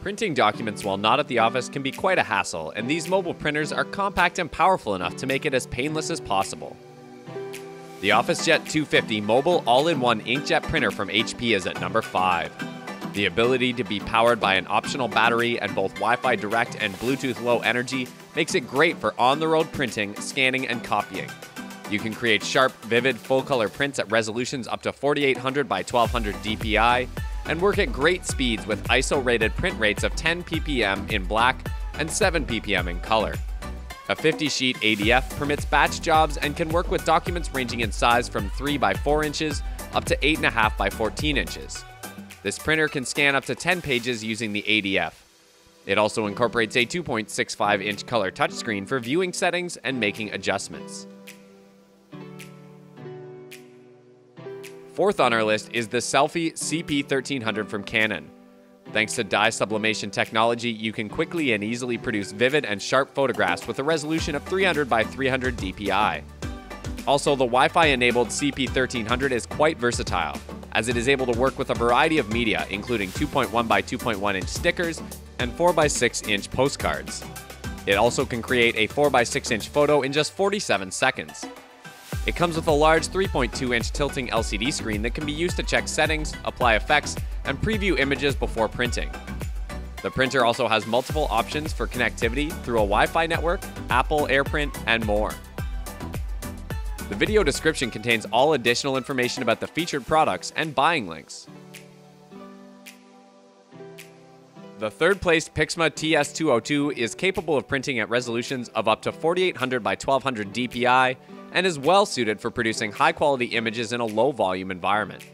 Printing documents while not at the office can be quite a hassle, and these mobile printers are compact and powerful enough to make it as painless as possible. The OfficeJet 250 mobile all-in-one inkjet printer from HP is at number 5. The ability to be powered by an optional battery and both Wi-Fi Direct and Bluetooth Low Energy makes it great for on-the-road printing, scanning, and copying. You can create sharp, vivid, full-color prints at resolutions up to 4800 by 1200 dpi, and work at great speeds with ISO-rated print rates of 10 ppm in black and 7 ppm in color. A 50-sheet ADF permits batch jobs and can work with documents ranging in size from 3 by 4 inches up to 8.5 by 14 inches. This printer can scan up to 10 pages using the ADF. It also incorporates a 2.65-inch color touchscreen for viewing settings and making adjustments. Fourth on our list is the Selfie CP1300 from Canon. Thanks to dye sublimation technology, you can quickly and easily produce vivid and sharp photographs with a resolution of 300 by 300 dpi. Also, the Wi-Fi enabled CP1300 is quite versatile, as it is able to work with a variety of media, including 2.1 by 2.1 inch stickers and 4 by 6 inch postcards. It also can create a 4 by 6 inch photo in just 47 seconds. It comes with a large 3.2-inch tilting LCD screen that can be used to check settings, apply effects, and preview images before printing. The printer also has multiple options for connectivity through a Wi-Fi network, Apple AirPrint, and more. The video description contains all additional information about the featured products and buying links. The third-placed Pixma TS202 is capable of printing at resolutions of up to 4800 by 1200 dpi and is well suited for producing high-quality images in a low-volume environment.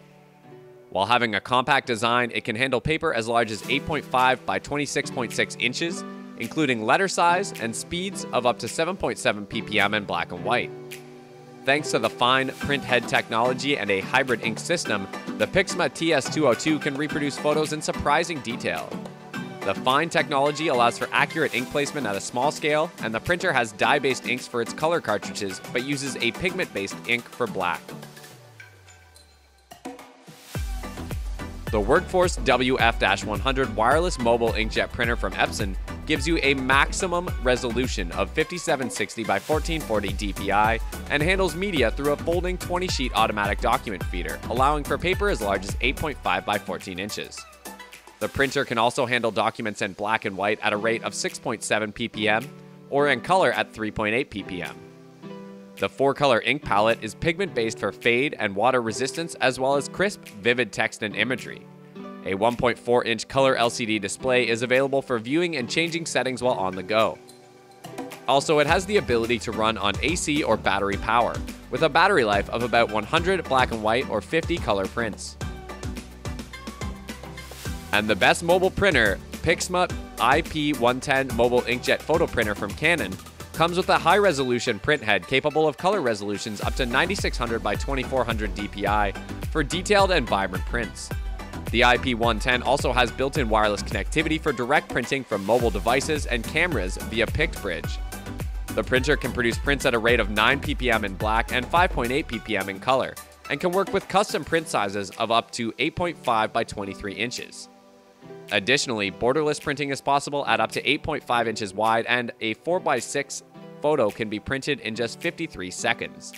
While having a compact design, it can handle paper as large as 8.5 by 26.6 inches, including letter size and speeds of up to 7.7 ppm in black and white. Thanks to the fine Printhead technology and a hybrid ink system, the Pixma TS202 can reproduce photos in surprising detail. The fine technology allows for accurate ink placement at a small scale, and the printer has dye-based inks for its color cartridges, but uses a pigment-based ink for black. The Workforce WF-100 wireless mobile inkjet printer from Epson gives you a maximum resolution of 5760 by 1440 dpi and handles media through a folding 20-sheet automatic document feeder, allowing for paper as large as 8.5 by 14 inches. The printer can also handle documents in black and white at a rate of 6.7 ppm or in color at 3.8 ppm. The 4-color ink palette is pigment-based for fade and water resistance, as well as crisp, vivid text and imagery. A 1.4-inch color LCD display is available for viewing and changing settings while on the go. Also, it has the ability to run on AC or battery power, with a battery life of about 100 black and white or 50 color prints. And the best mobile printer, Pixma IP110 Mobile Inkjet Photo Printer from Canon, comes with a high-resolution printhead capable of color resolutions up to 9600 by 2400 dpi for detailed and vibrant prints. The IP110 also has built-in wireless connectivity for direct printing from mobile devices and cameras via PictBridge. The printer can produce prints at a rate of 9 ppm in black and 5.8 ppm in color, and can work with custom print sizes of up to 8.5 by 23 inches. Additionally, borderless printing is possible at up to 8.5 inches wide, and a 4x6 photo can be printed in just 53 seconds.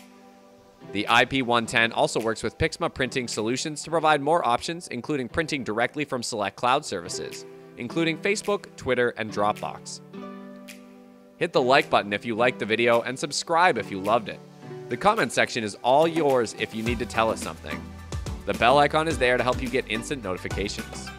The IP110 also works with Pixma Printing Solutions to provide more options, including printing directly from select cloud services, including Facebook, Twitter, and Dropbox. Hit the like button if you liked the video, and subscribe if you loved it. The comment section is all yours if you need to tell us something. The bell icon is there to help you get instant notifications.